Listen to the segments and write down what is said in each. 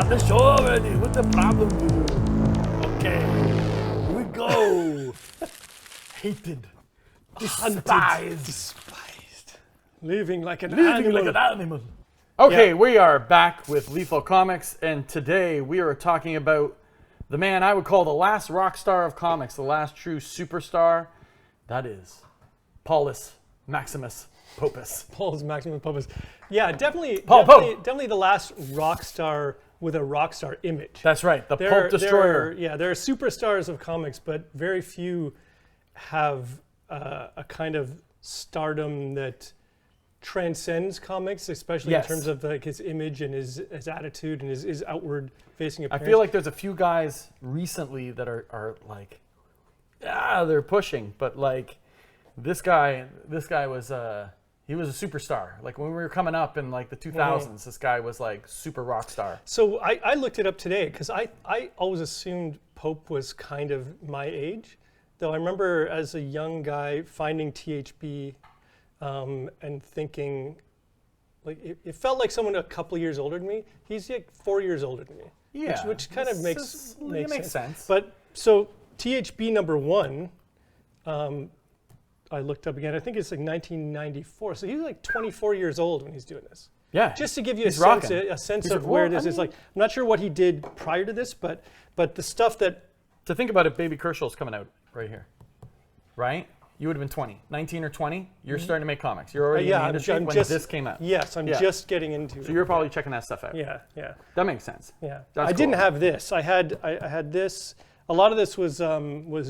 start the show already. What's the problem with you? Okay, here we go. Hated, despised, Living like an living animal. like an animal. Okay, Yeah. we are back with Lethal Comics, and today we are talking about the man I would call the last rock star of comics, the last true superstar. That is Paulus Maximus Popus. Paul's Maximum Popus. Yeah, definitely, Paul Pope. definitely the last rock star with a rock star image. That's right, the Pulp Destroyer. There are superstars of comics, but very few have a kind of stardom that transcends comics, especially Yes. in terms of like his image and his attitude and his outward facing I appearance. feel like there's a few guys recently that are like, they're pushing, but like this guy was he was a superstar. Like when we were coming up in like the 2000s, this guy was like super rock star. So I looked it up today because I always assumed Pope was kind of my age, though I remember as a young guy finding THB and thinking, like it felt like someone a couple of years older than me. He's like 4 years older than me, Yeah, which kind of this makes sense. But so THB number one, I looked up again. I think it's like 1994. So he's like 24 years old when he's doing this. Yeah, Just to give you he's rocking. a sense He's- of where well, this I is. mean- Like, I'm not sure what he did prior to this, but the stuff that To think about it, Baby Kershaw's coming out right here, right? You would have been 20, 19 or 20. You're starting to make comics. You're already in the industry when this came out. Yes, I'm Yeah. just getting into So it. you're probably checking that stuff out. Yeah, yeah, That makes sense. yeah. That's I didn't cool. have this. I had this. A lot of this was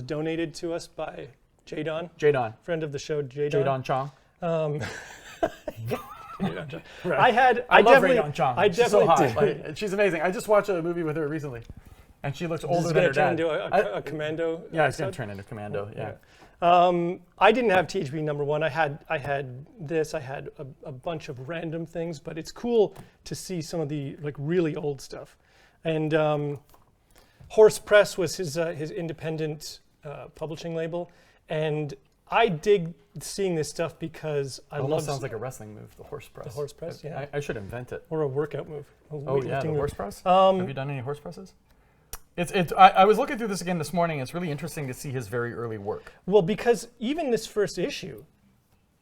donated to us by Jadon, Jadon. friend of the show, Jadon. Jadon Chong. I love definitely, Radon Chong. I She's so definitely hot. did. Like, she's amazing. I just watched a movie with her recently, and she looks This older is than going her to turn dad. into a commando. Yeah, it's gonna episode. turn into Commando. Yeah. I didn't have THB number one. I had this. I had a bunch of random things, but it's cool to see some of the like really old stuff. And Horse Press was his independent publishing label, and I dig seeing this stuff because I Almost love sounds like a wrestling move, the horse press. The horse press, yeah. I should invent it. or a workout move. Oh yeah, the weightlifting horse move. press. Have you done any horse presses? I was looking through this again this morning. It's really interesting to see his very early work. Well, because even this first issue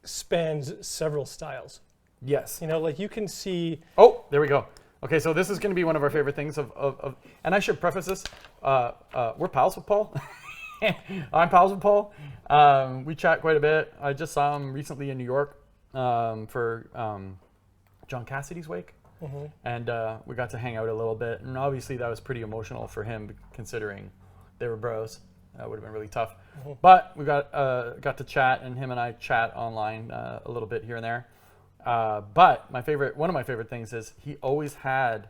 spans several styles. Yes. You know, like you can see. Oh, there we go. Okay, so this is going to be one of our favorite things of and I should preface this. We're pals with Paul. I'm pals with Paul. We chat quite a bit. I just saw him recently in New York for John Cassidy's wake. And we got to hang out a little bit. And obviously that was pretty emotional for him considering they were bros. That would have been really tough. But we got to chat, and him and I chat online a little bit here and there. But one of my favorite things is he always had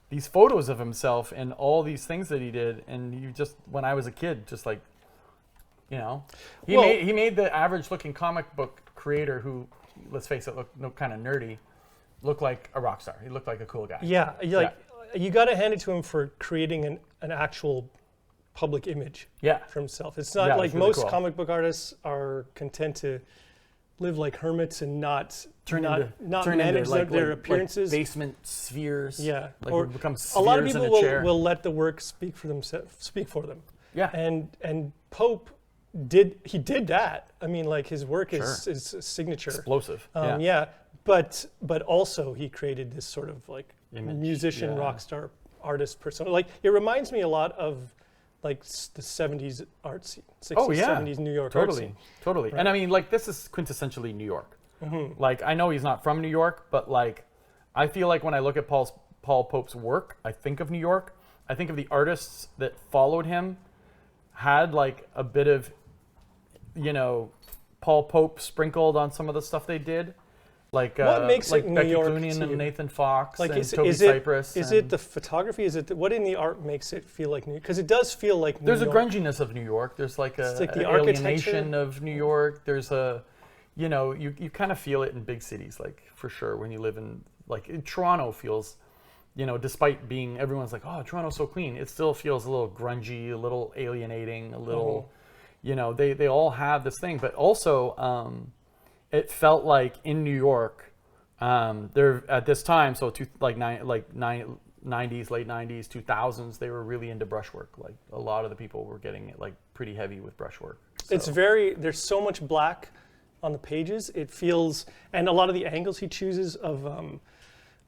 these photos of himself and all these things that he did. And he just, when I was a kid, just like, you know, he made the average looking comic book creator who, let's face it, looked kind of nerdy, look like a rock star. He looked like a cool guy. Yeah, you got to hand it to him for creating an actual public image Yeah. for himself. It's not Yeah, like it's really most cool. comic book artists are content to live like hermits and not manage their appearances. Like basement spheres. Yeah, Like or become a spheres lot of in people a chair. will let the work speak for them. Yeah. And Pope did that. I mean, like his work is a signature. Explosive. Yeah, but also he created this sort of like Image, musician, yeah. rock star, artist persona. Like it reminds me a lot of like the 70s art scene, 60s, Oh yeah. 70s New York art scene. Totally. And I mean, like, this is quintessentially New York. Like, I know he's not from New York, but like, I feel like when I look at Paul Pope's work, I think of New York. I think of the artists that followed him had like a bit of, you know, Paul Pope sprinkled on some of the stuff they did. Like, What makes like it New Becky York Clooney to you? and Nathan Fox Like and is Toby it Cypress. is it the photography? Is it what in the art makes it feel like New? Because it does feel like There's New a York. grunginess of New York. There's like It's like an the alienation architecture. of New York. There's a, you know, you kind of feel it in big cities, like for sure. When you live in, like in Toronto feels, you know, despite being, everyone's like, oh, Toronto's so clean. It still feels a little grungy, a little alienating, a little, you know, they all have this thing. But also, it felt like in New York, there at this time, so 90s, late 90s, 2000s, they were really into brushwork. Like a lot of the people were getting it like pretty heavy with brushwork. So. It's very, there's so much black on the pages. It feels, and a lot of the angles he chooses of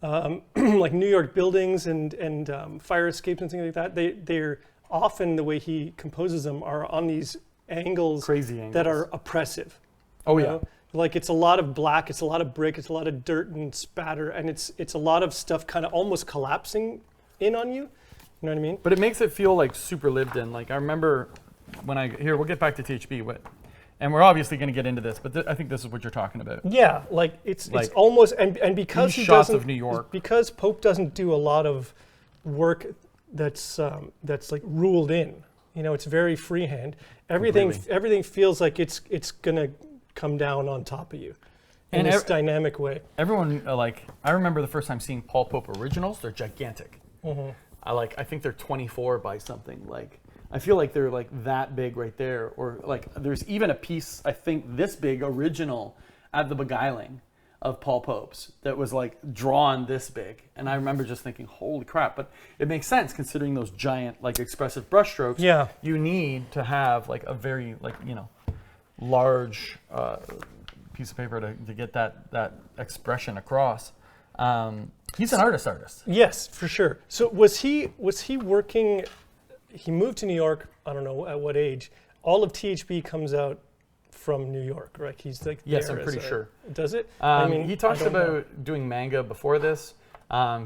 like New York buildings and fire escapes and things like that, they're often, the way he composes them are on these angles, Crazy angles that are oppressive. Oh you yeah. know? Like it's a lot of black, it's a lot of brick, it's a lot of dirt and spatter, and it's a lot of stuff kind of almost collapsing in on you. You know what I mean? But it makes it feel like super lived in. Like I remember when we'll get back to THB, and we're obviously going to get into this, but I think this is what you're talking about. Yeah, like it's Like, almost, and because he shots doesn't, of New York. because Pope doesn't do a lot of work that's like ruled in. You know, it's very freehand. Everything feels like it's gonna come down on top of you in this dynamic way. Everyone I remember the first time seeing Paul Pope originals. They're gigantic. Mm-hmm. I think they're 24 by something. Like I feel like they're like that big right there, or like there's even a piece I think this big original at the Beguiling of Paul Pope's that was like drawn this big, and I remember just thinking, holy crap. But it makes sense considering those giant like expressive brushstrokes. Yeah, you need to have like a very large piece of paper to get that expression across. He's an artist. Yes, for sure. So was he working? He moved to New York. I don't know at what age. All of THB comes out from New York, right? He's like, yes, there I'm pretty sure. Does it? He talks about doing manga before this.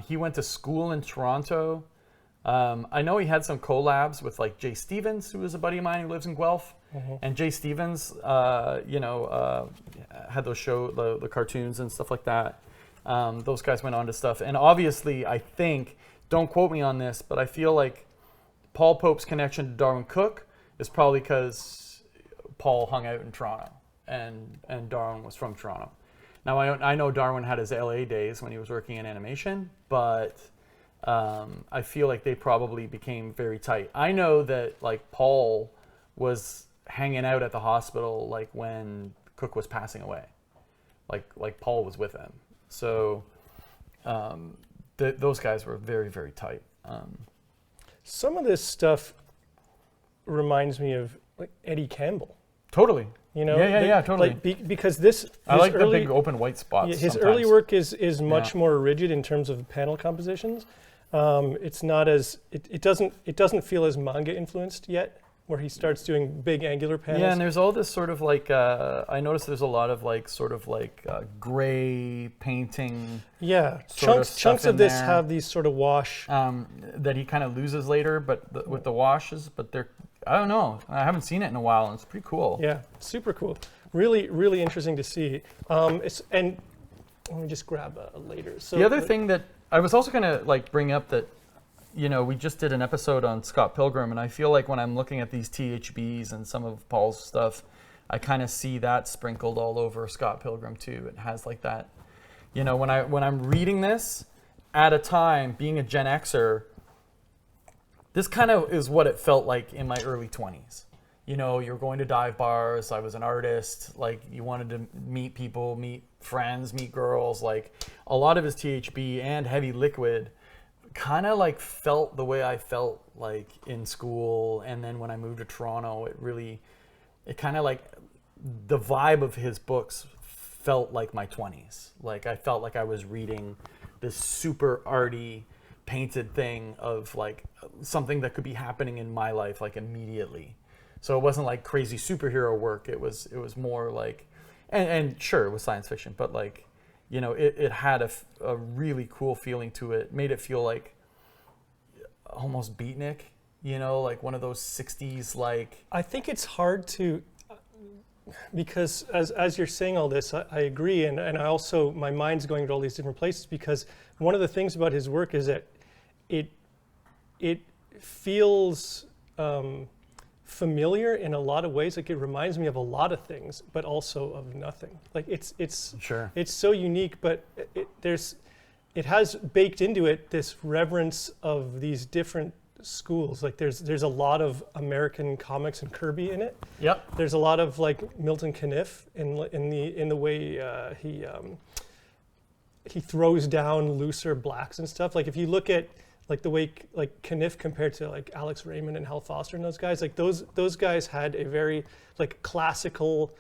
He went to school in Toronto. I know he had some collabs with like Jay Stevens, who is a buddy of mine who lives in Guelph. Mm-hmm. And Jay Stevens, had those the cartoons and stuff like that. Those guys went on to stuff. And obviously, I think, don't quote me on this, but I feel like Paul Pope's connection to Darwin Cook is probably because Paul hung out in Toronto and Darwin was from Toronto. Now, I know Darwin had his LA days when he was working in animation, but I feel like they probably became very tight. I know that like Paul was hanging out at the hospital like when Cook was passing away. Like Paul was with him. So those guys were very, very tight. Some of this stuff reminds me of like Eddie Campbell. Totally. You know, yeah, totally. Like, because this, I like the big open white spots. Yeah, his sometimes. early work is much more rigid in terms of panel compositions. It's not as it doesn't feel as manga influenced yet, where he starts doing big angular panels. Yeah, and there's all this sort of like I noticed there's a lot of like sort of like gray painting. Yeah, chunks of this have these sort of wash that he kind of loses later, but with the washes, but they're, I don't know. I haven't seen it in a while, and it's pretty cool. Yeah, super cool. Really, really interesting to see. And let me just grab a later. So the other thing that I was also going to like bring up that, you know, we just did an episode on Scott Pilgrim, and I feel like when I'm looking at these THBs and some of Paul's stuff, I kind of see that sprinkled all over Scott Pilgrim too. It has like that, you know, when I'm reading this at a time, being a Gen Xer, this kind of is what it felt like in my early 20s. You know, you're going to dive bars. I was an artist. Like, you wanted to meet people, meet friends, meet girls. Like, a lot of his THB and Heavy Liquid kind of like felt the way I felt like in school. And then when I moved to Toronto, it kind of like the vibe of his books felt like my 20s. Like, I felt like I was reading this super arty, painted thing of like something that could be happening in my life like immediately. So it wasn't like crazy superhero work. It was more like, and sure, it was science fiction, but like, you know, it had a really cool feeling to it. Made it feel like almost beatnik, you know, like one of those 60s like. I think it's hard to, because as you're saying all this, I agree, and I also, my mind's going to all these different places, because one of the things about his work is that it feels familiar in a lot of ways. Like, it reminds me of a lot of things, but also of nothing. Like, it's sure, it's so unique, but it has baked into it this reverence of these different schools. Like, there's a lot of American comics and Kirby in it. Yep. There's a lot of like Milton Caniff in the way he throws down looser blacks and stuff. Like, if you look at like the way like Kniff compared to like Alex Raymond and Hal Foster and those guys, like those guys had a very like classical,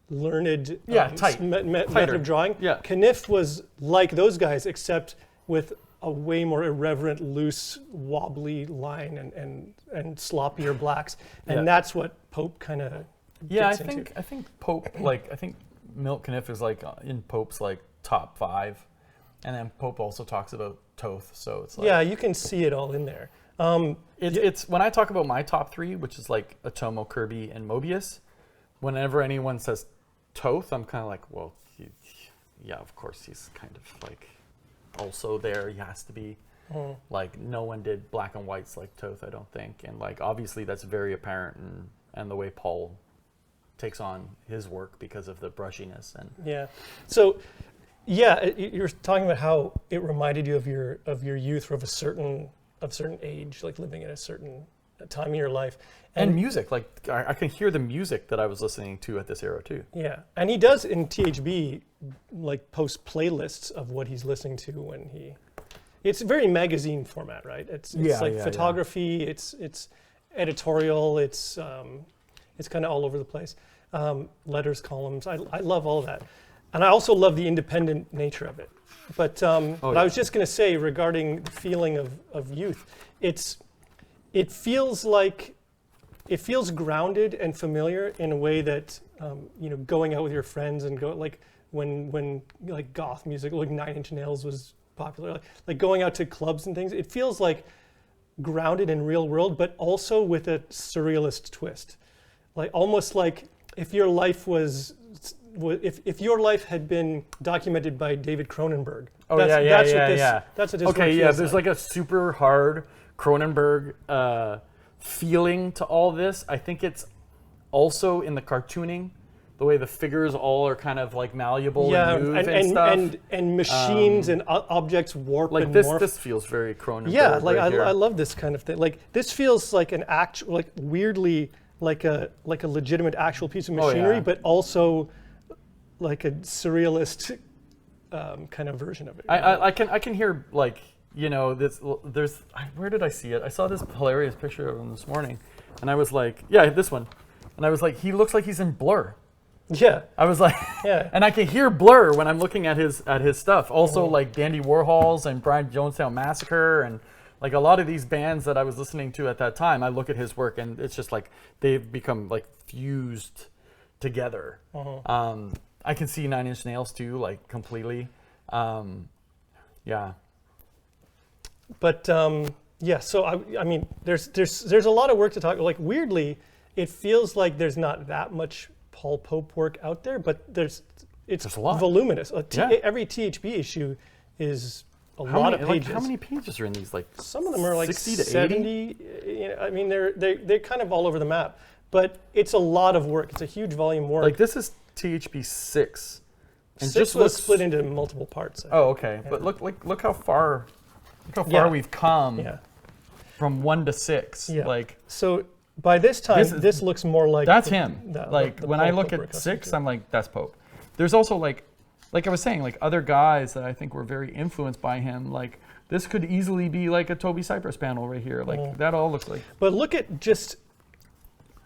learned tight. method of drawing. Yeah. Kniff was like those guys, except with a way more irreverent, loose, wobbly line and sloppier blacks, and that's what Pope kind of I think Pope I think Milt Kniff is like in Pope's like top 5, and then Pope also talks about Toth, so it's like you can see it all in there. It's when I talk about my top 3, which is like Atomo, Kirby, and Mobius. Whenever anyone says Toth, I'm kind of like, well, of course he's kind of like also there. He has to be. Like no one did black and whites like Toth, I don't think, and like obviously that's very apparent and the way Paul takes on his work because of the brushiness and So you're talking about how it reminded you of your youth or of a certain age, like living at a certain time in your life. And music, like I can hear the music that I was listening to at this era too. Yeah, and he does in THB like post playlists of what he's listening to when he. It's very magazine format, right? It's like photography. It's editorial. It's kind of all over the place. Letters, columns. I love all that, and I also love the independent nature of it. But I was just going to say regarding the feeling of youth, it feels grounded and familiar in a way that going out with your friends and go like when like goth music like 9 Inch Nails was popular, like going out to clubs and things. It feels like grounded in real world, but also with a surrealist twist, like almost like if your life if your life had been documented by David Cronenberg. That's what this okay, feels there's like a super hard Cronenberg feeling to all this. I think it's also in the cartooning, the way the figures all are kind of like malleable and move and stuff. And machines and objects warp like and this, morph. This feels very Cronenberg. Yeah, like right I love this kind of thing. Like this feels like an actual, like weirdly like a legitimate actual piece of machinery, but also like a surrealist kind of version of it. I can hear like there's where did I see it? I saw this hilarious picture of him this morning, and I was like, this one, and I was like, he looks like he's in Blur. Yeah. I was like, and I can hear Blur when I'm looking at his stuff. Also, like Dandy Warhols and Brian Jonestown Massacre, and like a lot of these bands that I was listening to at that time. I look at his work, and it's just like they've become like fused together. I can see 9 Inch Nails too, like completely. But so I mean, there's a lot of work to talk. Like weirdly, it feels like there's not that much Paul Pope work out there, but it's a lot. Voluminous. Every THB issue is a lot of pages. Like, how many pages are in these? Like some of them are like 60 to 70. I mean, they're kind of all over the map, but it's a lot of work. It's a huge volume work. Like this is THB 6. And 6 was split into multiple parts. Oh, okay. Yeah. But look how far we've come from 1 to 6. Yeah. Like so. By this time, this looks more like that's him. Like when I look Pope at 6, I'm like, that's Pope. There's also like I was saying, like other guys that I think were very influenced by him. Like this could easily be like a Toby Cypress panel right here. Like that all looks like. But look at just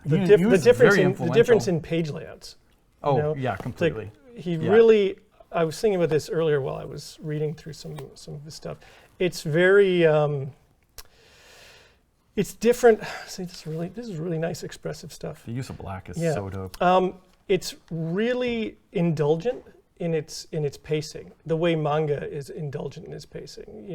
the difference in page layouts. Oh yeah, completely. Like he really. I was thinking about this earlier while I was reading through some of his stuff. It's very. It's different. See, this is really nice expressive stuff. The use of black is so dope. It's really indulgent in its pacing. The way manga is indulgent in its pacing.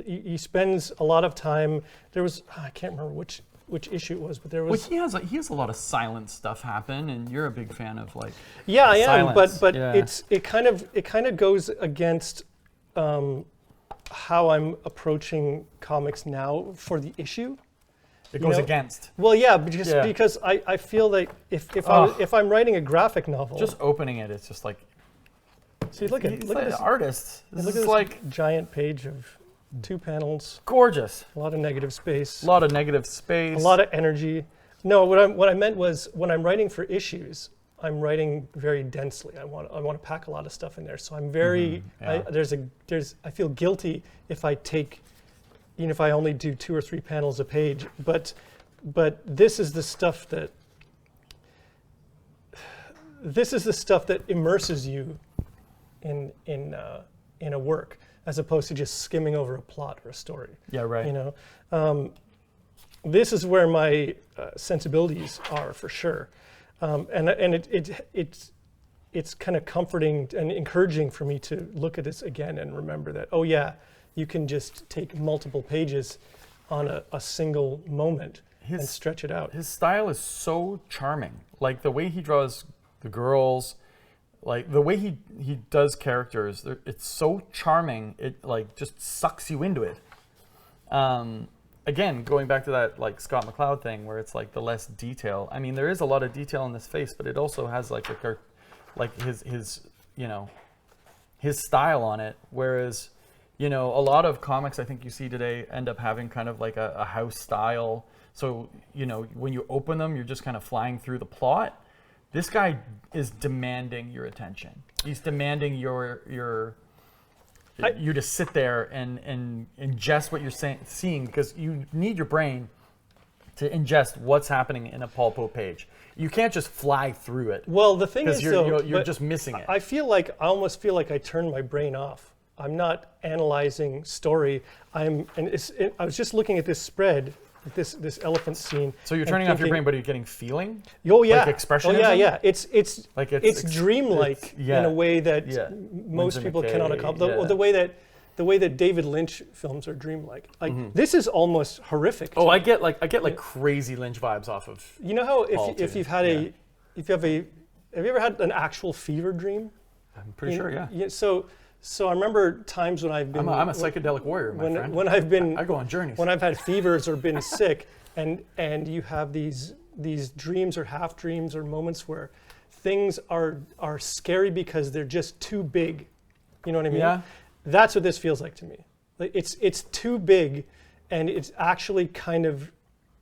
He spends a lot of time. There was I can't remember which issue it was, but there was. Well, he has a lot of silent stuff happen, and you're a big fan of like. Yeah, I am, silence. but it kind of goes against. How I'm approaching comics now for the issue. It goes against. Well, yeah, because I feel like if I'm writing a graphic novel, just opening it, it's just like. See, look at this artist. Look at this like giant page of 2 panels. Gorgeous. A lot of negative space. A lot of negative space. A lot of energy. No, what I meant was when I'm writing for issues, I'm writing very densely. I want to pack a lot of stuff in there. So I'm very I feel guilty if I take even if I only do 2 or 3 panels a page. But this is the stuff that immerses you in a work, as opposed to just skimming over a plot or a story. Yeah, right. You know, this is where my sensibilities are for sure, and it's kind of comforting and encouraging for me to look at this again and remember that, oh yeah, you can just take multiple pages on a single moment and stretch it out. His style is so charming. Like the way he draws the girls, like the way he does characters, it's so charming. It like just sucks you into it. Again, going back to that like Scott McCloud thing, where it's like the less detail. I mean, there is a lot of detail in this face, but it also has like his you know, his style on it. Whereas, you know, a lot of comics I think you see today end up having kind of like a house style. So, you know, when you open them, you're just kind of flying through the plot. This guy is demanding your attention. He's demanding you to sit there and ingest what you're seeing, because you need your brain to ingest what's happening in a Paul Poe page. You can't just fly through it. Well, the thing is, you're just missing it. I almost feel like I turned my brain off. I'm not analyzing story. I was just looking at this spread, this elephant scene. So you're turning off your brain, but you're getting feeling? Oh yeah. Like expressionism? Oh yeah, yeah. It's like it's dreamlike in a way that most people cannot accomplish. The way that David Lynch films are dreamlike. Like this is almost horrific. Oh, I get like crazy Lynch vibes off of. You know how if you have you ever had an actual fever dream? I'm pretty sure, yeah. Yeah. So I remember times when I've been. I'm a psychedelic warrior, my friend. When I've been. I go on journeys. When I've had fevers or been sick, and you have these dreams or half dreams or moments where things are scary because they're just too big. You know what I mean? Yeah. That's what this feels like to me. Like it's too big, and it's actually kind of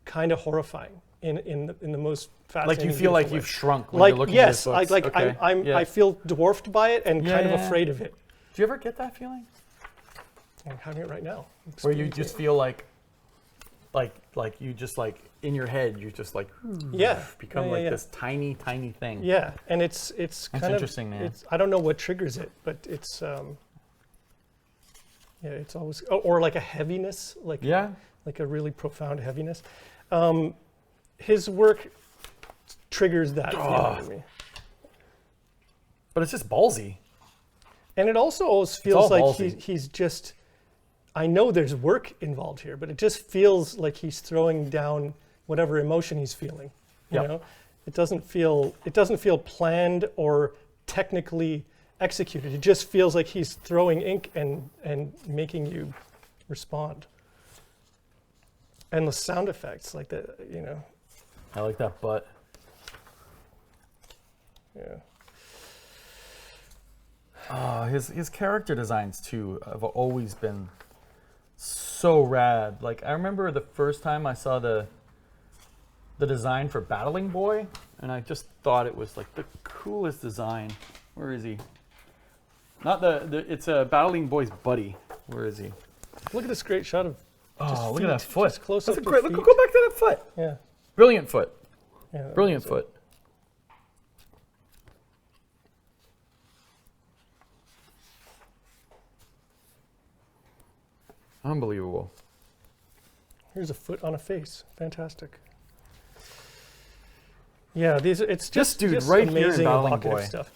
horrifying in the most fascinating. Like you feel like way. you've shrunk when you're looking at this book. I feel dwarfed by it and kind of afraid of it. Do you ever get that feeling? I'm having it right now. Where you just feel like you just like in your head you just like become this tiny thing. Yeah, and it's kind of interesting, man. I don't know what triggers it, but it's it's always or like a heaviness, like a really profound heaviness. His work triggers that feeling in me. But it's just ballsy. And it also always feels like he's just, I know there's work involved here, but it just feels like he's throwing down whatever emotion he's feeling. You know, it doesn't feel planned or technically executed. It just feels like he's throwing ink and making you respond. And the sound effects, like that, you know. I like that butt. Yeah. His character designs too have always been so rad. Like I remember the first time I saw the design for Battling Boy, and I just thought it was like the coolest design. Where is he? Not it's a Battling Boy's buddy. Where is he? Look at this great shot of. Look at that foot. Just close That's up a great. the Look, feet. go back to that foot. Yeah. Brilliant foot. Yeah. Brilliant foot. Unbelievable. Here's a foot on a face. Fantastic. Yeah, it's just dude just right here in amazing, Battling evocative Boy. stuff.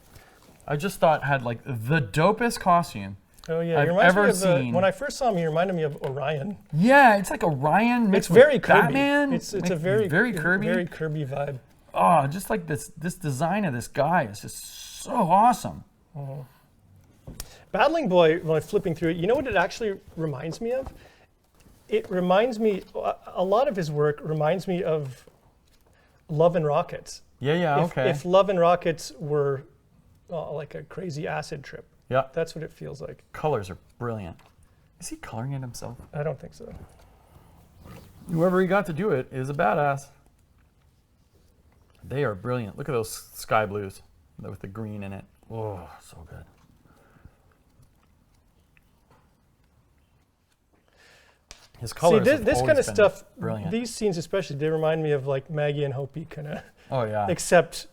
I just thought had like the dopest costume Oh yeah, I've he reminds me ever of, seen. when I first saw him, he reminded me of Orion. Yeah, it's like Orion mixed It's very with Kirby. Batman. It's Like, a very Kirby. very Kirby vibe. Oh, just like this design of this guy is just so awesome. Battling Boy, when I'm flipping through it, you know what it actually reminds me of? It reminds me, a lot of his work reminds me of Love and Rockets. Yeah, okay. If Love and Rockets were like a crazy acid trip. Yeah. That's what it feels like. Colors are brilliant. Is he coloring it himself? I don't think so. Whoever he got to do it is a badass. They are brilliant. Look at those sky blues with the green in it. Oh, so good. His See, colors. this kind of stuff, brilliant. these scenes especially, they remind me of like Maggie and Hopi kind of. Oh yeah. Except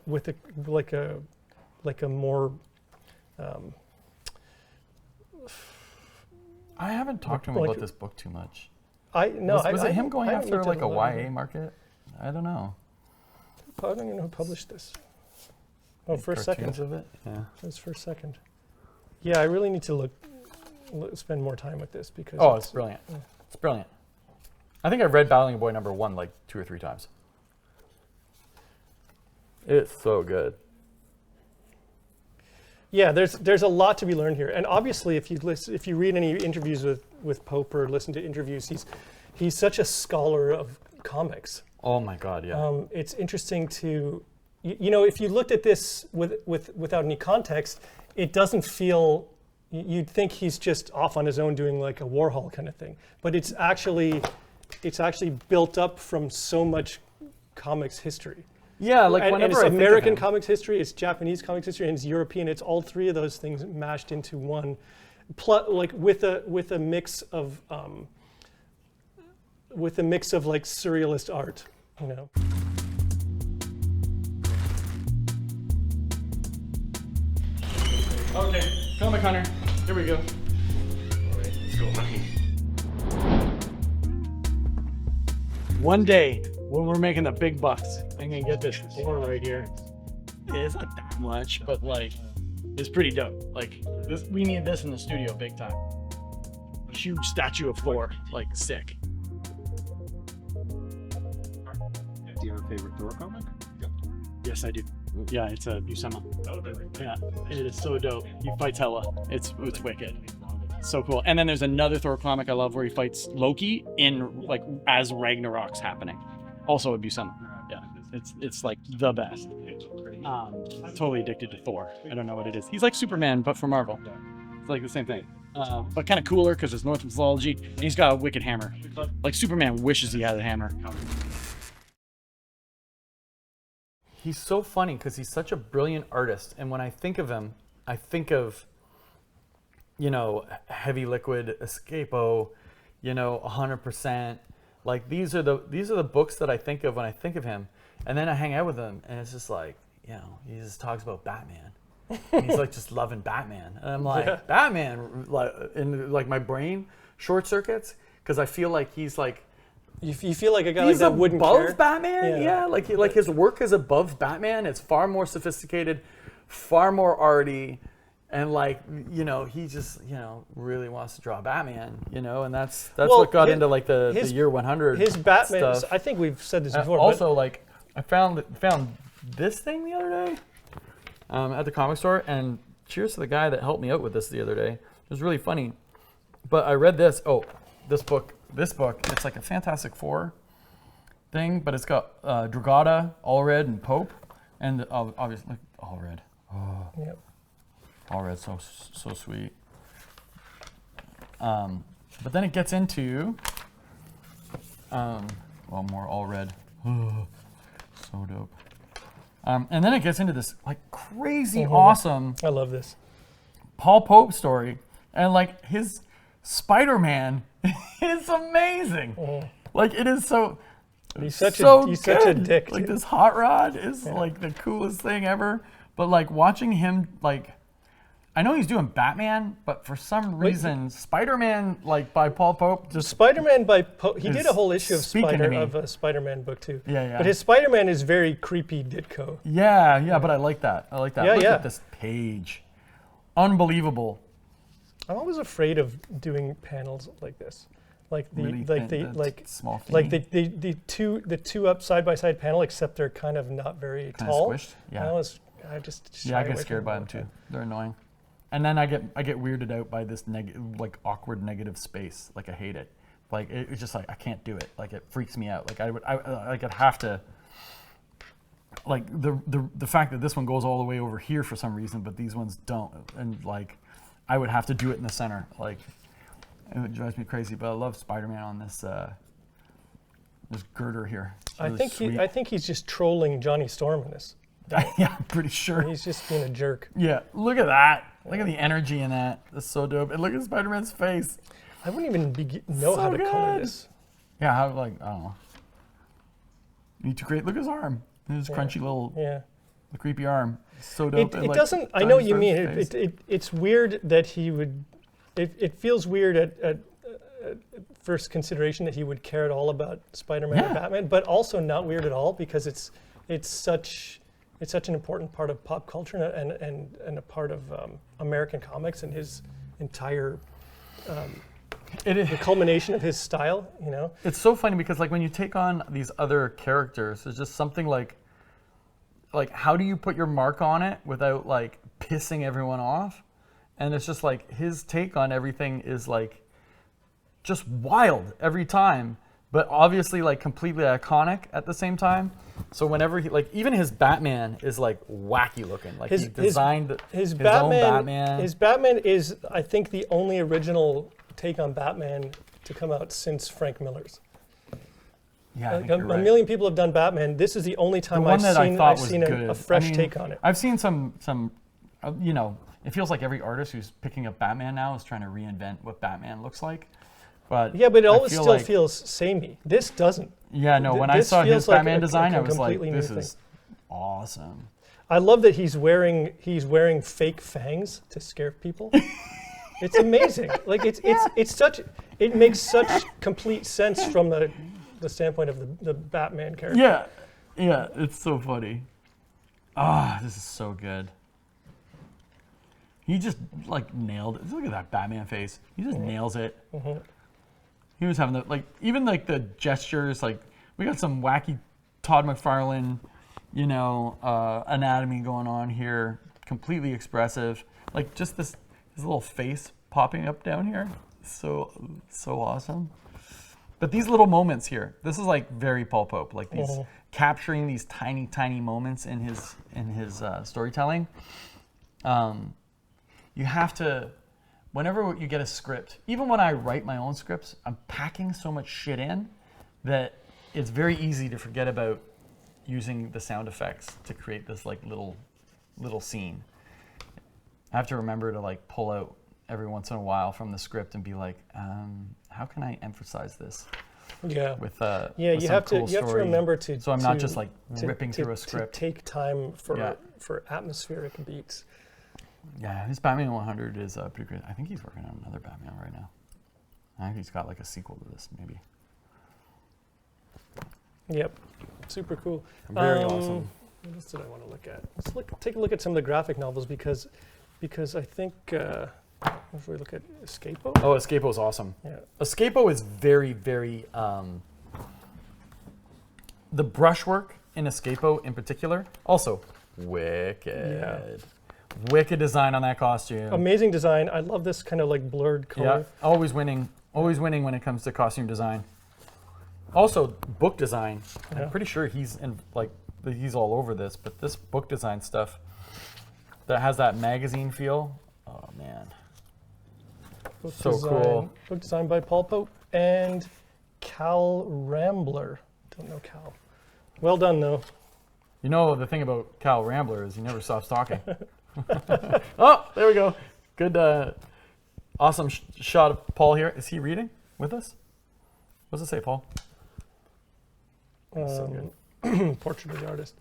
with a more. I haven't talked to him about this book too much. Was it him going after like a YA market? I don't know. I don't even know who published this. Oh, First Second. Of it? Yeah. It was First Second. Yeah, I really need to spend more time with this because. Oh, it's brilliant. Yeah. It's brilliant. I think I've read Battling a Boy #1 like 2 or 3 times. It's so good. Yeah, there's a lot to be learned here, and obviously, if you read any interviews with Pope or listen to interviews, he's such a scholar of comics. Oh my God, yeah. It's interesting to, if you looked at this without any context, it doesn't feel. You'd think he's just off on his own doing like a Warhol kind of thing, but it's actually built up from so much comics history. Yeah, like and whenever it's I think American of him, comics history, it's Japanese comics history, and it's European. It's all three of those things mashed into one, like with a mix of like surrealist art, Okay, Comic Hunter. Here we go. All right, let's go hunting. One day, when we're making the big bucks, I'm gonna get this Thor right here. It's not that much, but like, it's pretty dope. Like, this, we need this in the studio big time. Huge statue of Thor, like sick. Do you have a favorite Thor comic? Yes, I do. Yeah, it's a Buscema. Yeah, it is so dope. He fights Hela. It's wicked. So cool. And then there's another Thor comic I love where he fights Loki in like as Ragnarok's happening. Also a Buscema. Yeah, it's like the best. Totally addicted to Thor. I don't know what it is. He's like Superman, but for Marvel. It's like the same thing. But kind of cooler because it's Norse mythology, and he's got a wicked hammer. Like Superman wishes he had a hammer. he's so funny because he's such a brilliant artist. And when I think of him, I think of, you know, Heavy Liquid, Escapo, you know, 100%. Like these are the books that I think of when I think of him. And then I hang out with him, and it's just like, you know, he just talks about Batman. And he's like just loving Batman, and I'm like, yeah. Batman, like in like my brain short circuits because I feel like he's like. You feel like a guy like that wouldn't care? Above Batman, yeah. Like his work is above Batman. It's far more sophisticated, far more arty, and like, you know, he just, you know, really wants to draw Batman, you know, and that's what got into like the year 100. His Batman. Stuff. I think we've said this before. Also, like I found this thing the other day at the comic store, and cheers to the guy that helped me out with this the other day. It was really funny, but I read this. Oh, this book, it's like a Fantastic Four thing, but it's got Dragata, Allred, and Pope, and obviously Allred. Oh, yep. Allred, so sweet. But then it gets into more Allred. Oh, so dope. And then it gets into this like crazy awesome. I love this. Paul Pope story, and like his Spider-Man is amazing. Like it is so. He's such a dick. Like this hot rod is like the coolest thing ever. But like watching him, like I know he's doing Batman, but for some reason Spider-Man, like by Paul Pope, just Spider-Man by Pope. He did a whole issue of a Spider-Man book too. Yeah. But his Spider-Man is very creepy Ditko. Yeah. But I like that. Yeah, Look at this page, unbelievable. I'm always afraid of doing panels like this, like small thing. like the two up side by side panel, except they're kind of not very tall. Squished. Yeah. I just I get scared by them too. They're annoying. And then I get weirded out by this like awkward negative space. Like I hate it. Like it's just like I can't do it. Like it freaks me out. Like I'd have to. Like the fact that this one goes all the way over here for some reason, but these ones don't, and like I would have to do it in the center. Like it drives me crazy. But I love Spider-Man on this this girder here. Really I think he's just trolling Johnny Storm in this. Yeah, I'm pretty sure. He's just being a jerk. Yeah, look at that. Look at the energy in that. That's so dope. And look at Spider-Man's face. I wouldn't even know how to color good. this. Yeah, how, like, I don't know. Need to create, look at his arm. His crunchy little, Yeah. the creepy arm. So dope. It doesn't, I know what you mean. Dinosaur's It's weird that he would, it feels weird at first consideration that he would care at all about Spider-Man Yeah. or Batman, but also not weird at all because it's such an important part of pop culture and a part of American comics and his entire the culmination of his style, you know. It's so funny because like when you take on these other characters, there's just something like how do you put your mark on it without like pissing everyone off? And it's just like his take on everything is like just wild every time, but obviously like completely iconic at the same time. So whenever he like even his Batman is like wacky looking. Like he designed his own Batman. His Batman is, I think, the only original take on Batman to come out since Frank Miller's. Yeah, I Like think a you're right. million people have done Batman. This is the only The time one I've that I seen, thought I've was seen good. a fresh I mean, take on it. I've seen some, you know, it feels like every artist who's picking up Batman now is trying to reinvent what Batman looks like. But Yeah, but it I always feel still like- feels samey. This doesn't. Yeah, no. When I this saw his feels like Batman a design, I was like, completely new "This thing. is awesome." I love that he's wearing fake fangs to scare people. It's amazing. Like it's such, it makes such complete sense from the standpoint of the Batman character. Yeah, yeah. It's so funny. Ah, this is so good. He just like nailed it. Look at that Batman face. He just nails it. He was having the like even like the gestures. Like we got some wacky Todd McFarlane, you know, anatomy going on here. Completely expressive. Like just his little face popping up down here. So awesome. But these little moments here, this is like very Paul Pope. Like these capturing these tiny moments in his storytelling. You have to, whenever you get a script, even when I write my own scripts, I'm packing so much shit in that it's very easy to forget about using the sound effects to create this like little scene. I have to remember to like pull out every once in a while from the script and be like, how can I emphasize this? Yeah. With Yeah, with you some have to cool you have to story. remember to So I'm not just like ripping through a to script. take time for Yeah. for atmospheric beats. Yeah, his Batman 100 is pretty great. I think he's working on another Batman right now. I think he's got like a sequel to this, maybe. Yep. Super cool. Very awesome. What else did I want to look at? Let's take a look at some of the graphic novels because I think if we look at Escapo. Oh, Escapo is awesome. Yeah. Escapo is very the brushwork in Escapo in particular, also wicked. Yeah. Wicked design on that costume. Amazing design. I love this kind of like blurred Yeah, color. always winning when it comes to costume design. Also, book design. Yeah. I'm pretty sure he's all over this, but this book design stuff that has that magazine feel. Oh man, Book so design, cool. Book design by Paul Pope and Cal Rambler. Don't know Cal. Well done though. You know the thing about Cal Rambler is he never stops talking. Oh, there we go. Good, awesome shot of Paul here. Is he reading with us? What does it say, Paul? So good. Portrait of the artist.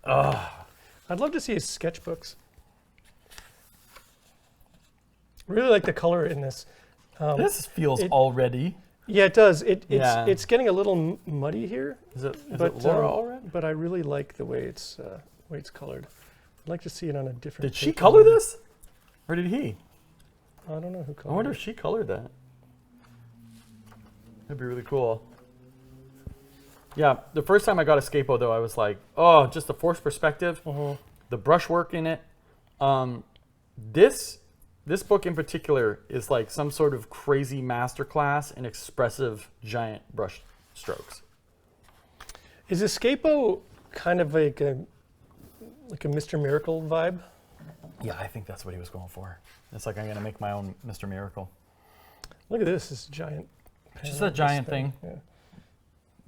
I'd love to see his sketchbooks. Really like the color in this. This feels it- already. Yeah, it does. Yeah. It's getting a little muddy here, Is it but Laura already? but I really like the way it's colored. I'd like to see it on a different. Did she paper. color this? Or did he? I don't know who I colored wonder it. if she colored that. That'd be really cool. Yeah, the first time I got Escapo though, I was like, oh, just the forced perspective, the brushwork in it. This book in particular is like some sort of crazy masterclass in expressive giant brush strokes. Is Escapo kind of like a Mr. Miracle vibe? Yeah, I think that's what he was going for. It's like I'm gonna make my own Mr. Miracle. Look at this giant. Just panel a of this giant thing. Yeah.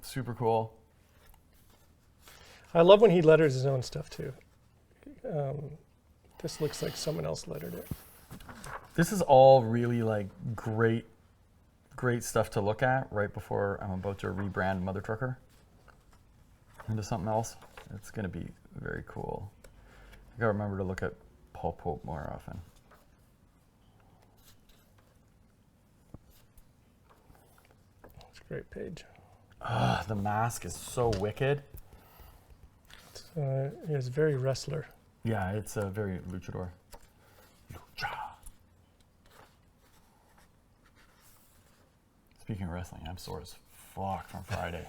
Super cool. I love when he letters his own stuff too. This looks like someone else lettered it. This is all really like great stuff to look at right before I'm about to rebrand Mother Trucker into something else. It's going to be very cool. I got to remember to look at Paul Pope more often. It's a great page. The mask is so wicked. It's very wrestler. Yeah, it's a very luchador. Lucha. Speaking of wrestling, I'm sore as fuck from Friday.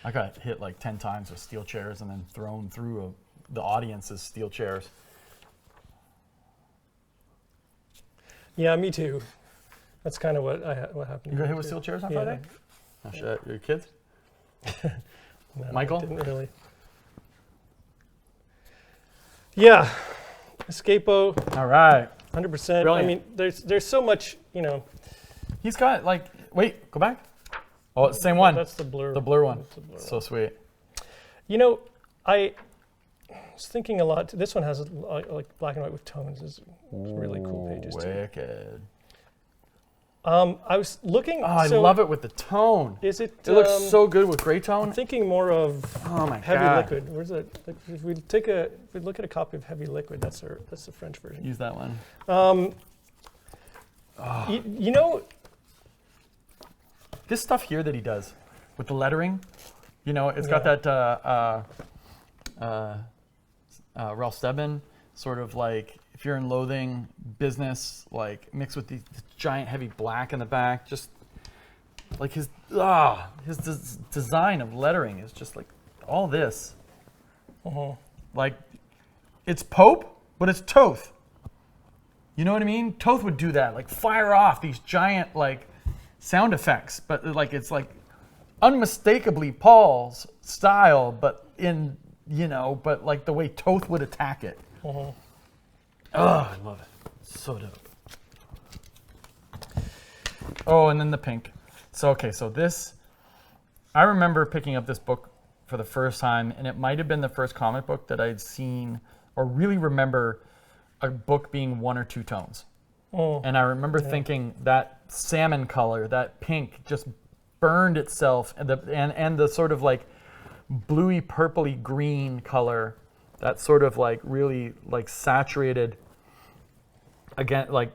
I got hit like 10 times with steel chairs and then thrown through the audience's steel chairs. Yeah, me too. That's kind of what happened. You got hit with steel chairs on Friday? Oh shit, your kids? No, Michael? Didn't really. Yeah, Escapo. All right. 100%. Brilliant. I mean, there's so much, He's got like, wait, go back. Oh, it's the same one. That's the blur. The blur one. That's the blur So sweet. I was thinking a lot. This one has like black and white with tones. It's really cool pages too. Wicked. I was looking. Oh, I love it with the tone. Is it? It looks so good with gray tone. I'm thinking more of Oh my Heavy God. Liquid. Where's that? If we look at a copy of Heavy Liquid, that's the French version. Use that one. You know, This stuff here that he does with the lettering, it's got that Ralph Stebbin sort of like if you're in loathing business, like mixed with the giant heavy black in the back, just like his design of lettering is just like all this. Like it's Pope, but it's Toth. You know what I mean? Toth would do that, like fire off these giant like sound effects, but like it's like unmistakably Paul's style, but but like the way Toth would attack it. Oh, I love it. So dope. Oh, and then the pink. So this, I remember picking up this book for the first time, and it might have been the first comic book that I'd seen or really remember a book being one or two tones. And I remember thinking that salmon color, that pink, just burned itself, and the sort of like bluey purpley green color, that sort of like really like saturated again, like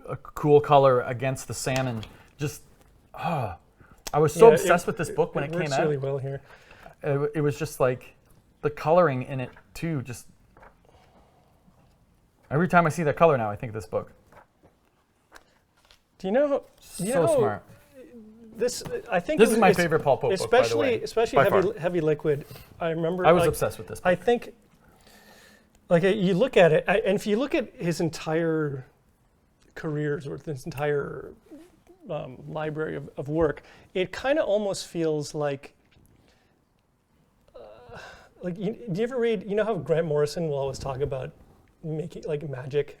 a cool color against the salmon. Just I was so obsessed with this book when it came works out. really well here. It was just like the coloring in it too. Just every time I see that color now, I think of this book. Do you know? So smart. I think This is my favorite Paul Pope book, by the way. Especially By far. Heavy Liquid. I remember. I was obsessed with this book. I think, like you look at it, and if you look at his entire careers or his entire library of work, it kind of almost feels like. Do you ever read? You know how Grant Morrison will always talk about making magic.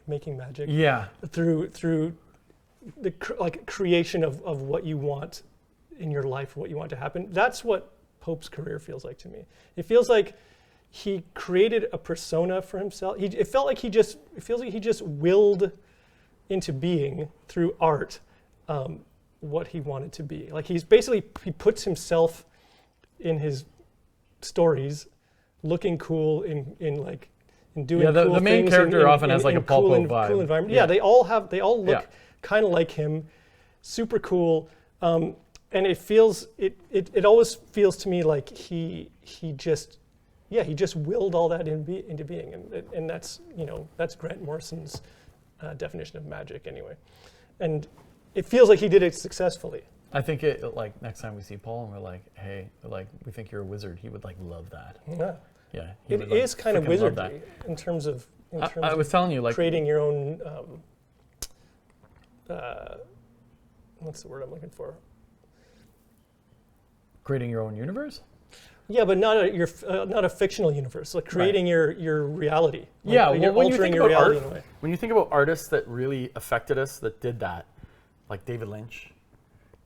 Yeah. Through the creation of what you want in your life, what you want to happen. That's what Pope's career feels like to me. It feels like he created a persona for himself. It feels like he just willed into being through art what he wanted to be. Like he puts himself in his stories, looking cool in doing the cool main things character often has like a Paul cool Pope vibe. Cool environment. Yeah. Yeah, they all look kind of like him, super cool, and it always feels to me like he just willed all that into being, and that's Grant Morrison's definition of magic anyway, and it feels like he did it successfully. I think like next time we see Paul and we're like, hey, like we think you're a wizard, he would like love that. Yeah, Yeah. it is kind of wizardry in terms of. I was telling you, like creating your own. What's the word I'm looking for? creating your own universe. Yeah, but not a fictional universe. Like creating your reality. Like, Yeah, you're when you altering think your about reality art, in a way. when you think about artists that really affected us, that did that, like David Lynch.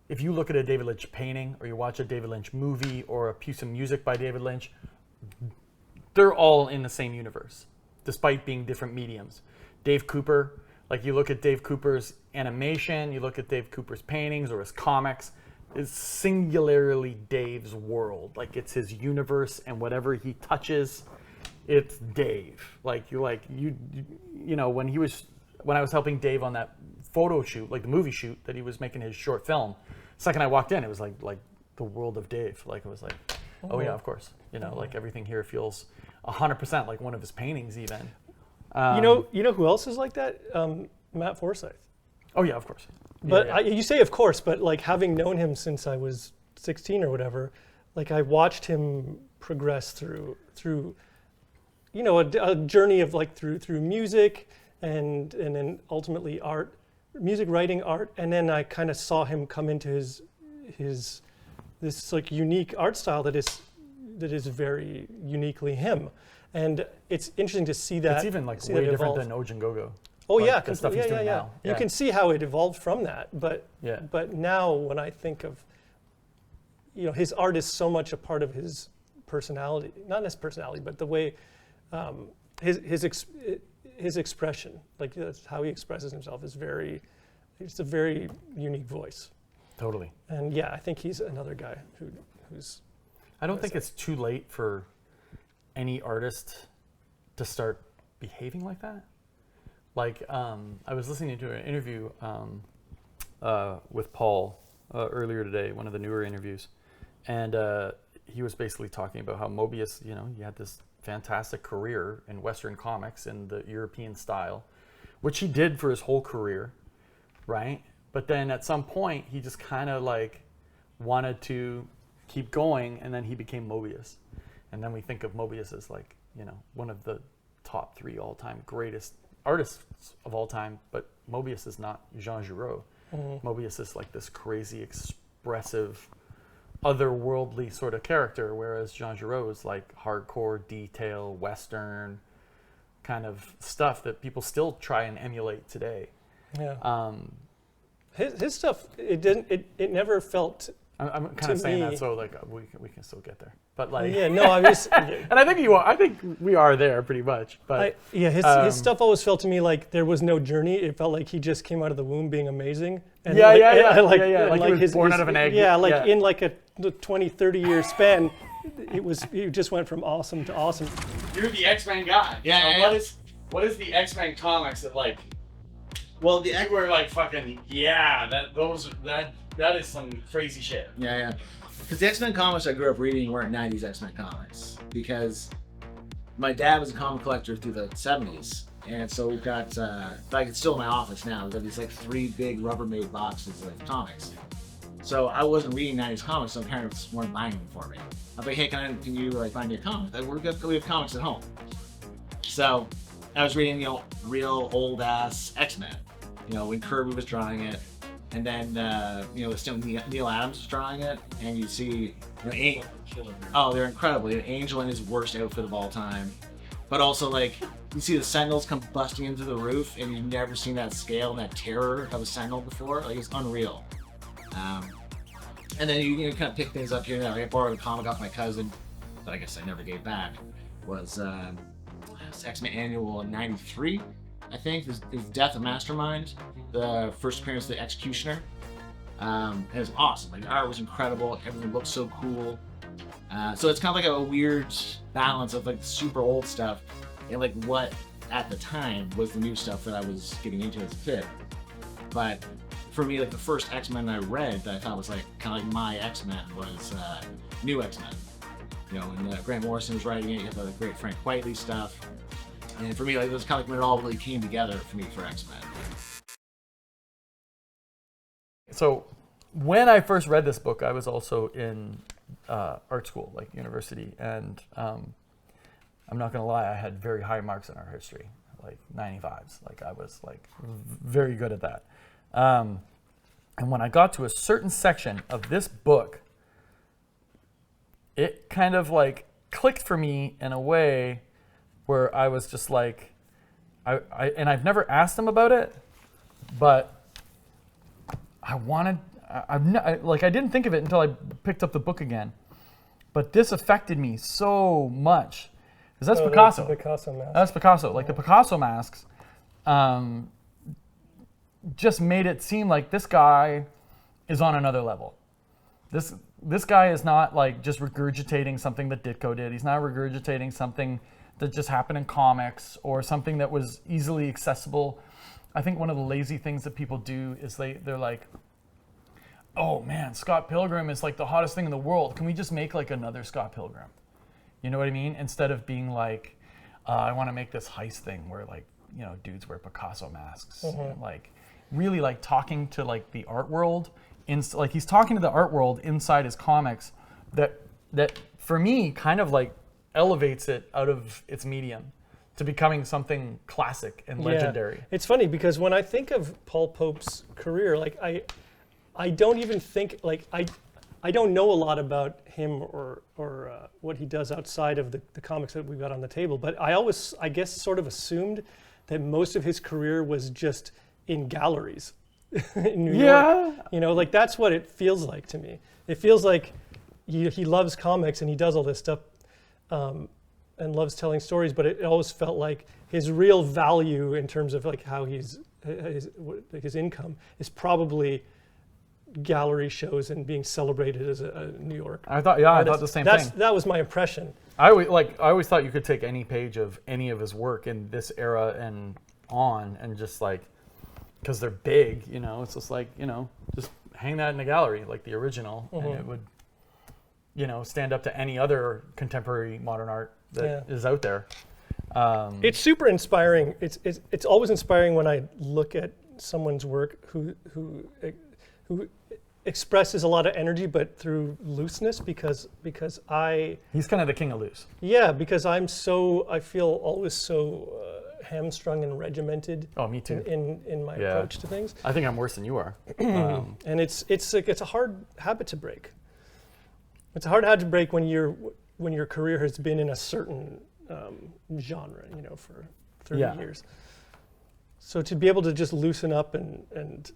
If you look at a David Lynch painting, or you watch a David Lynch movie, or a piece of music by David Lynch, they're all in the same universe. despite being different mediums. Dave Cooper, like you look at Dave Cooper's animation, you look at Dave Cooper's paintings or his comics, it's singularly Dave's world. Like it's his universe, and whatever he touches, it's Dave. Like you know, when I was helping Dave on that photo shoot, like the movie shoot that he was making his short film, the second I walked in, it was like the world of Dave. Like it was like, oh yeah, of course. You know, like everything here feels 100% like one of his paintings even. You know who else is like that? Matt Forsyth. Oh yeah, of course. But Yeah. you say of course, but like having known him since I was 16 or whatever, like I watched him progress through you know, a journey of like through music and then ultimately art, music, writing, art, and then I kind of saw him come into his this like unique art style that is very uniquely him. And it's interesting to see that. It's even like see way that different evolve. than Ojin Gogo. Oh like yeah, the stuff he's doing now. You can see how it evolved from that, but Yeah. but now when I think of, you know, his art is so much a part of his personality, not his personality, but the way his expression, like that's how he expresses himself, is it's a very unique voice. Totally. And yeah, I think he's another guy who's. I don't think it's too late for any artist to start behaving like that. Like, I was listening to an interview with Paul earlier today, one of the newer interviews, and he was basically talking about how Mobius, you know, he had this fantastic career in Western comics in the European style, which he did for his whole career, right? But then at some point, he just kind of like wanted to keep going, and then he became Mobius. And then we think of Mobius as like, you know, one of the top 3 all-time greatest artists of all time, but Mobius is not Jean Giraud. Mm-hmm. Mobius is like this crazy, expressive, otherworldly sort of character, whereas Jean Giraud is like hardcore, detail, Western kind of stuff that people still try and emulate today. Yeah. His stuff, it never felt. I'm kind of saying me, that so like we can still get there, but like Yeah, no, I was. and I think we are there pretty much. But his stuff always felt to me like there was no journey. It felt like he just came out of the womb being amazing. And Like he was born out of an egg. Yeah, like in like a 20, 30 year span, he just went from awesome to awesome. You're the X-Men guy. Yeah. What is the X-Men comics that like? Well, You were like fucking that is some crazy shit. Yeah. Because the X-Men comics I grew up reading weren't 90s X-Men comics. Because my dad was a comic collector through the 70s. And so we've got, like it's still in my office now, we've got these like 3 big Rubbermaid boxes of comics. So I wasn't reading 90s comics, so parents weren't buying them for me. I'm like, hey, can you like find me a comic? Like, we have comics at home. So I was reading, you know, real old ass X-Men, you know, when Kirby was drawing it. And then, you know, still Neil Adams was drawing it, and you see, you know, they're incredible. You know, Angel in his worst outfit of all time, but also like you see the Sentinels come busting into the roof, and you've never seen that scale and that terror of a Sentinel before. Like it's unreal. And then you kind of pick things up here and there. I borrowed a comic off my cousin, that I guess I never gave back. Was X-Men Annual in '93. I think his Death of Mastermind, the first appearance of the Executioner. It was awesome. Like the art was incredible. Everything looked so cool. So it's kind of like a weird balance of like super old stuff and like what at the time was the new stuff that I was getting into as a kid. But for me, like the first X-Men I read that I thought was like kind of like my X-Men was New X-Men. You know, when Grant Morrison was writing it, you have the great Frank Whiteley stuff. And for me, like, it was kind of like when it all really came together for me for X-Men. So when I first read this book, I was also in art school, like university, and I'm not gonna lie, I had very high marks in art history, like 95s. Like I was like very good at that. And when I got to a certain section of this book, it kind of like clicked for me in a way where I was just like, and I've never asked him about it, but I didn't think of it until I picked up the book again. But this affected me so much That's Oh, Picasso. the Picasso mask. That's Picasso. Like the Picasso masks just made it seem like this guy is on another level. This guy is not like just regurgitating something that Ditko did. He's not regurgitating something that just happened in comics or something that was easily accessible. I think one of the lazy things that people do is they're like, oh man, Scott Pilgrim is like the hottest thing in the world. Can we just make like another Scott Pilgrim? You know what I mean? Instead of being like, I want to make this heist thing where like, you know, dudes wear Picasso masks. And, like really like talking to like the art world. Like he's talking to the art world inside his comics that for me kind of like elevates it out of its medium to becoming something classic and legendary. It's funny because when I think of Paul Pope's career, like I don't even think like I don't know a lot about him or what he does outside of the comics that we've got on the table, but I guess sort of assumed that most of his career was just in galleries in New York. You know, like that's what it feels like to me. It feels like he loves comics and he does all this stuff and loves telling stories, but it always felt like his real value in terms of like how his income is probably gallery shows and being celebrated as a New York. I thought the same thing. That was my impression. I always thought you could take any page of any of his work in this era and on and just like, because they're big, you know, it's just like, you know, just hang that in a gallery like the original and it would, you know, stand up to any other contemporary modern art that is out there. It's super inspiring. It's always inspiring when I look at someone's work who expresses a lot of energy, but through looseness because He's kind of the king of loose. Yeah, because I feel always so hamstrung and regimented. Oh, me too. In my approach to things. I think I'm worse than you are. And it's a hard habit to break. It's a hard habit to break when your career has been in a certain genre, you know, for 30 years. So to be able to just loosen up and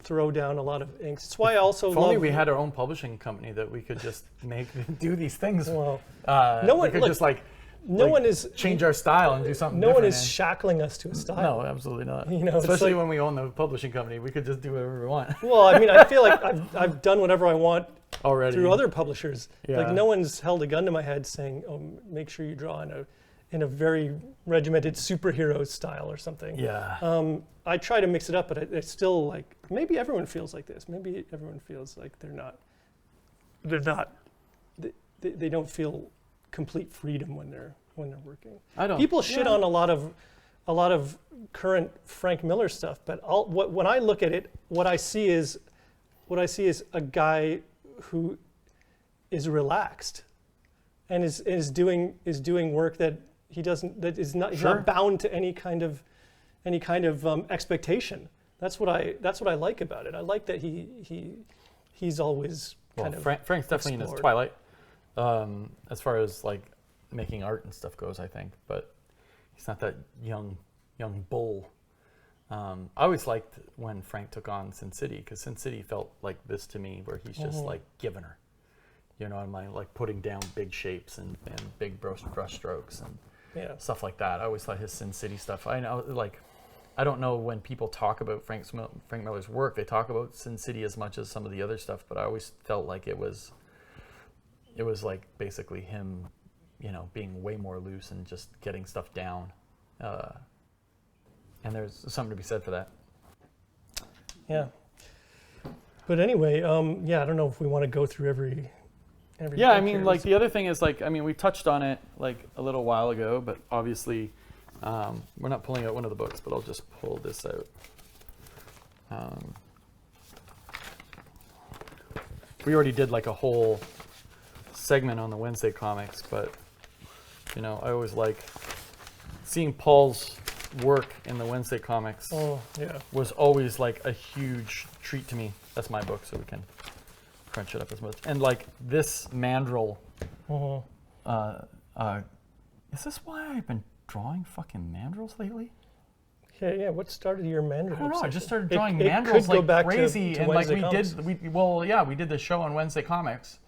throw down a lot of inks. It's why I also If only we had our own publishing company that we could just do these things. Well, no one could just one is change our style and do something. No different one is shackling us to a style. No, absolutely not. You know, especially when we own the publishing company, we could just do whatever we want. Well, I mean, I feel like I've done whatever I want already through other publishers. Yeah. Like no one's held a gun to my head saying, "Oh, make sure you draw in a very regimented superhero style or something." Yeah. I try to mix it up, but it's still like maybe everyone feels like this. Maybe everyone feels like they don't feel complete freedom when they're working. I don't. People shit on a lot of current Frank Miller stuff, but when I look at it, what I see is a guy who is relaxed and is doing work that he's not bound to any kind of expectation. That's what I like about it. I like that he's always kind of Frank's definitely in his twilight as far as like making art and stuff goes, I think, but he's not that young bull. I always liked when Frank took on Sin City, because Sin City felt like this to me, where he's just like giving her, you know, and like putting down big shapes and big brush strokes and stuff like that. I always thought his Sin City stuff. I know, like, I don't know when people talk about Frank Miller's work, they talk about Sin City as much as some of the other stuff, but I always felt like it was like basically him, you know, being way more loose and just getting stuff down. And there's something to be said for that. Yeah. But anyway, I don't know if we want to go through every yeah, I mean, like the other thing is like, I mean, we touched on it like a little while ago, but obviously we're not pulling out one of the books, but I'll just pull this out. We already did like a whole segment on the Wednesday comics, but you know, I always like seeing Paul's work in the Wednesday comics. Was always like a huge treat to me. That's my book, so we can crunch it up as much. And like this mandrel, is this why I've been drawing fucking mandrels lately? Yeah. What started your mandrel? I don't know. obsession? I just started drawing It mandrels could go like back crazy, to and like Wednesday we did the show on Wednesday comics.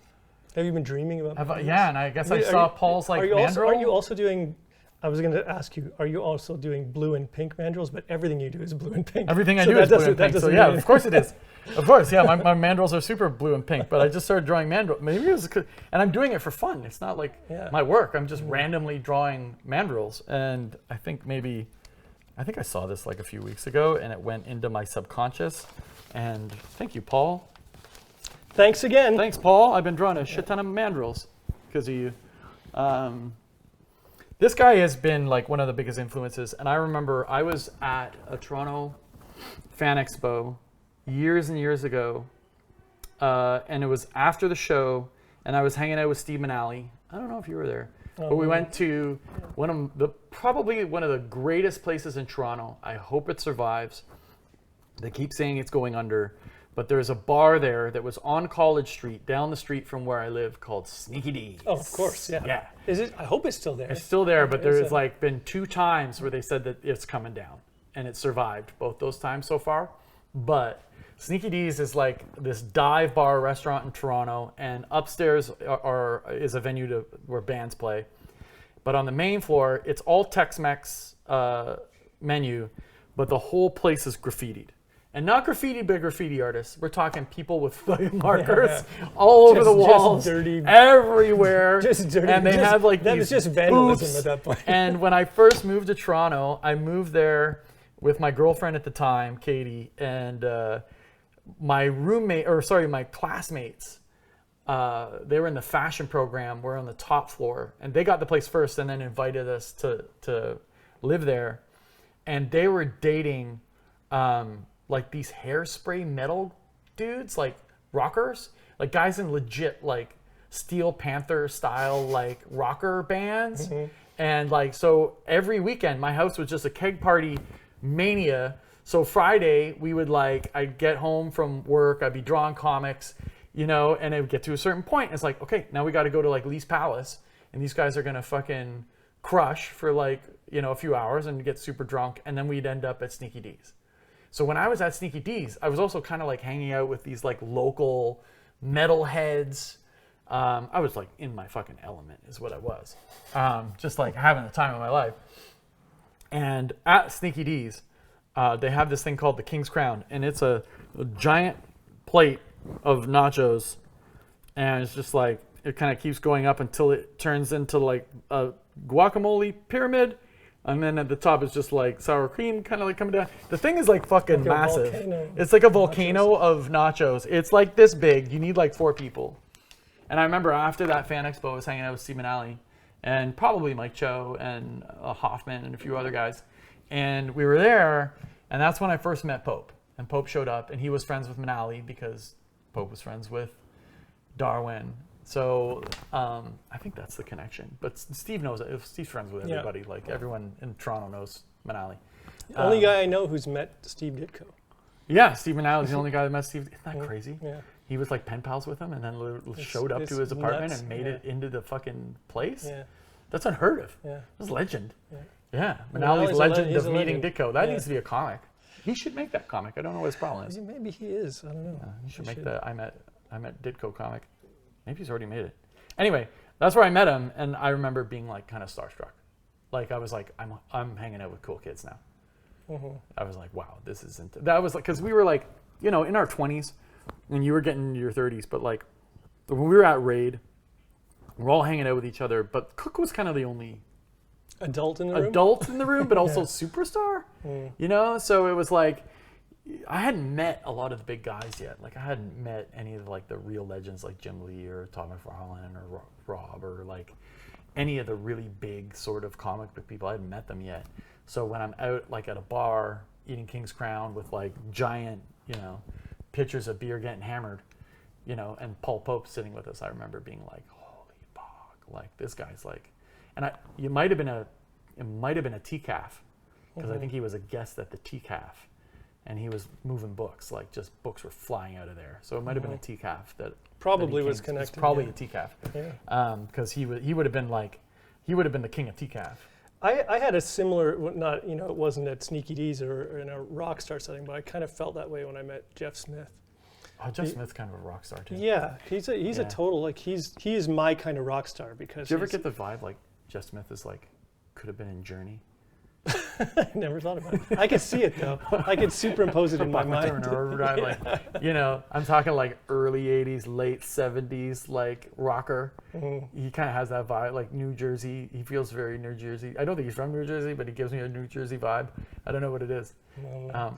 Have you been dreaming about? Yeah, and I guess I saw Paul's like mandrel. Are you also doing I was going to ask you, are you also doing blue and pink mandrels? But everything you do is blue and pink. Everything I So do that is blue doesn't- and that pink. So doesn't yeah, mean of course it is. Of course, yeah. My mandrels are super blue and pink, but I just started drawing mandrels. Maybe it was, and I'm doing it for fun. It's not like Yeah. my work. I'm just randomly drawing mandrels, and I think I saw this like a few weeks ago, and it went into my subconscious. And thank you, Paul. Thanks again. Thanks, Paul. I've been drawing a shit ton of mandrels because of you. This guy has been like one of the biggest influences. And I remember I was at a Toronto Fan Expo years and years ago. And it was after the show, and I was hanging out with Steve Manali. I don't know if you were there, but we went to probably one of the greatest places in Toronto. I hope it survives. They keep saying it's going under, but there's a bar there that was on College Street, down the street from where I live, called Sneaky D's. Oh, of course, yeah. Yeah. Is it? I hope it's still there. It's still there, but Is there's it? like been 2 times where they said that it's coming down, and it survived both those times so far. But Sneaky D's is like this dive bar restaurant in Toronto, and upstairs is a venue where bands play. But on the main floor, it's all Tex-Mex menu, but the whole place is graffitied. And not graffiti by graffiti artists. We're talking people with fucking markers all over the walls, dirty, everywhere. just dirty. And they have like that these is just vandalism booths. at that point. And when I first moved to Toronto, I moved there with my girlfriend at the time, Katie, and my classmates. They were in the fashion program. We're on the top floor, and they got the place first, and then invited us to live there. And they were dating like these hairspray metal dudes, like rockers, like guys in legit like Steel Panther style like rocker bands. And like, so every weekend my house was just a keg party mania. So Friday we would I'd get home from work, I'd be drawing comics, and it would get to a certain point. And it's like, okay, now we got to go to like Lee's Palace, and these guys are going to fucking crush for a few hours and get super drunk. And then we'd end up at Sneaky D's. So when I was at Sneaky D's, I was also kind of like hanging out with these like local metal heads. I was like in my fucking element is what I was. Just like having the time of my life. And at Sneaky D's, they have this thing called the King's Crown, and it's a giant plate of nachos, and it's just like it kind of keeps going up until it turns into like a guacamole pyramid, and then at the top is just like sour cream kind of like coming down. The thing is like fucking Like a massive. volcano It's like a volcano of nachos. It's like this big. You need like 4 people. And I remember after that Fan Expo, I was hanging out with Steve Manali and probably Mike Cho and Hoffman and a few other guys. And we were there, and that's when I first met Pope. And Pope showed up, and he was friends with Manali because Pope was friends with Darwin. So I think that's the connection. But Steve knows it. Steve's friends with everybody. Yeah. Like everyone in Toronto knows Manali. The only guy I know who's met Steve Ditko. Yeah, Steve Manali is the only guy that met Steve. Isn't that crazy? Yeah. He was like pen pals with him, and then showed up to his apartment nuts, and made it into the fucking place. Yeah. That's unheard of. Yeah. That's legend. Yeah. Manali's Manali's legend he's of a meeting legend. Ditko. That Yeah. needs to be a comic. He should make that comic. I don't know what his problem is. Maybe he is. I don't know. He should make the I met Ditko comic. Maybe he's already made it. Anyway, that's where I met him, and I remember being like kind of starstruck. Like I was like, I'm hanging out with cool kids now. I was like, wow, this isn't. That was like, because we were like, in our 20s, and you were getting into your 30s, but like when we were at Raid, we're all hanging out with each other. But Cook was kind of the only Adult in the room? adult in the room, but also superstar. So it was like I hadn't met a lot of the big guys yet. Like I hadn't met any of like the real legends like Jim Lee or Todd McFarlane or Rob or like any of the really big sort of comic book people. I hadn't met them yet. So when I'm out like at a bar eating King's Crown with like giant, pitchers of beer getting hammered, and Paul Pope sitting with us, I remember being like, holy fuck, like this guy's like, and it might have been a TCAF, because I think he was a guest at the TCAF, and he was moving books, like just books were flying out of there. So it might have been a TCAF that Probably that he was came- it's connected. probably yeah. a TCAF, Yeah. because he would have been the king of TCAF. I had a similar, not, it wasn't at Sneaky D's or in a rockstar setting, but I kind of felt that way when I met Jeff Smith. Oh, Jeff Smith's kind of a rock star too. Yeah, he's a total, like he is my kind of rock star because Did you ever he's- get the vibe like Jeff Smith is like could have been in Journey. I never thought about it. I could see it though. I could superimpose it in my mind. Like, you know, I'm talking like early 80s, late 70s, like rocker. He kind of has that vibe, like New Jersey. He feels very New Jersey. I don't think he's from New Jersey, but he gives me a New Jersey vibe. I don't know what it is.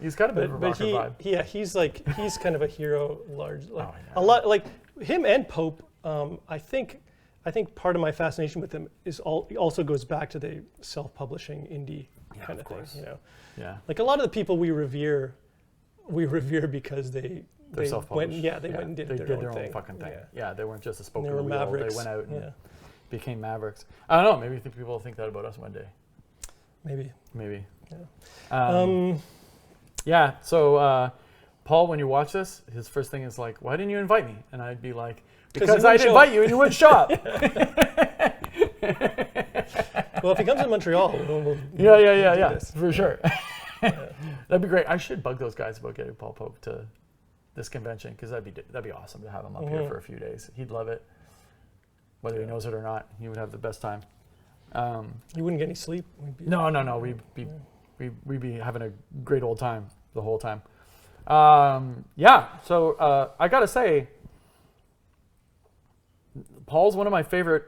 He's got a bit of a rocker vibe. Yeah, he's kind of a hero. A lot like him and Pope. I think part of my fascination with them is also goes back to the self-publishing indie kind of thing. You know, like a lot of the people we revere because they went and did their own fucking thing. Yeah. They weren't just a spoken They were wheel. mavericks. They went out and became mavericks. I don't know. Maybe people will think that about us one day. Maybe. Yeah. So Paul, when you watch this, his first thing is like, "Why didn't you invite me?" And I'd be like, "Because I didn't invite you and you wouldn't show up." Well, if he comes to Montreal, we'll yeah, this. for sure. That'd be great. I should bug those guys about getting Paul Pope to this convention because that'd be awesome to have him up here for a few days. He'd love it, whether he knows it or not. He would have the best time. You wouldn't get any sleep. No. We'd be having a great old time the whole time. So I gotta say, Paul's one of my favorite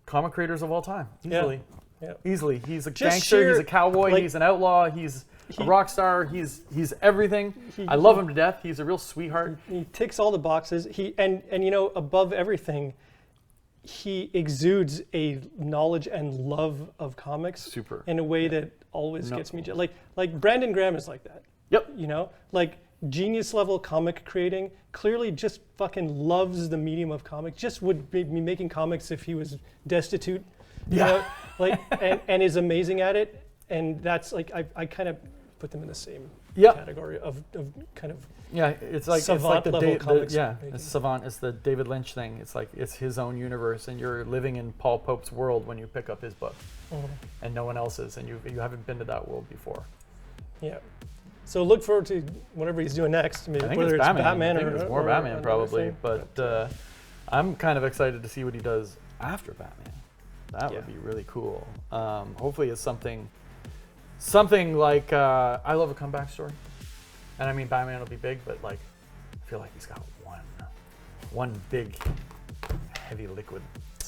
comic creators of all time. Easily. Yeah. Easily. He's a Just gangster, he's a cowboy, he's an outlaw, he's a rock star, he's everything. I love him to death. He's a real sweetheart. He ticks all the boxes. And you know, above everything, he exudes a knowledge and love of comics in a way that always gets me like Brandon Graham is like that. Yep. You know, like genius level comic creating, clearly just fucking loves the medium of comic, just would be making comics if he was destitute. You know? Like and is amazing at it. And that's like I kind of put them in the same category of kind of it's like savant level comics. It's savant. It's the David Lynch thing. It's like it's his own universe, and you're living in Paul Pope's world when you pick up his book, and no one else's, and you haven't been to that world before. Yeah. So look forward to whatever he's doing next. Maybe I think whether it's Batman I think it's more Batman probably, thing. but I'm kind of excited to see what he does after Batman. That would be really cool. Hopefully it's something like I love a comeback story, and I mean Batman will be big, but like I feel like he's got one big heavy liquid.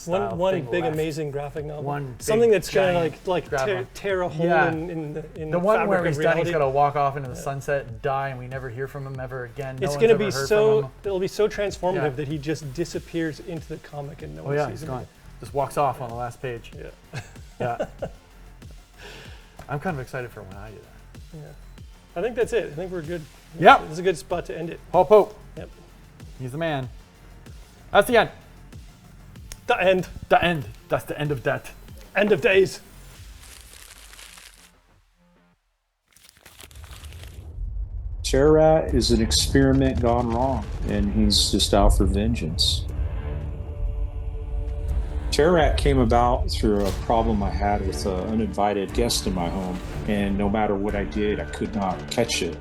One big amazing graphic novel. One something that's gonna like drama. tear a hole in the one fabric where of he's done. reality. He's gonna walk off into the sunset and die, and we never hear from him ever again. It's gonna be it'll be so transformative that he just disappears into the comic and no one sees he's him. gone. Just walks off on the last page. Yeah. I'm kind of excited for when I do that. I think that's it. I think we're good. Yeah. This is a good spot to end it. Paul Pope. Yep. He's the man. That's the end. The end. The end. That's the end of that. End of days. Terrat is an experiment gone wrong, and he's just out for vengeance. Terrat came about through a problem I had with an uninvited guest in my home, and no matter what I did, I could not catch it.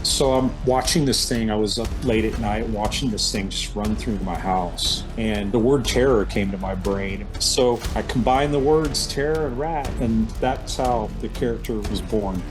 So I'm watching this thing. I was up late at night watching this thing just run through my house, and the word terror came to my brain. So I combined the words terror and rat, and that's how the character was born.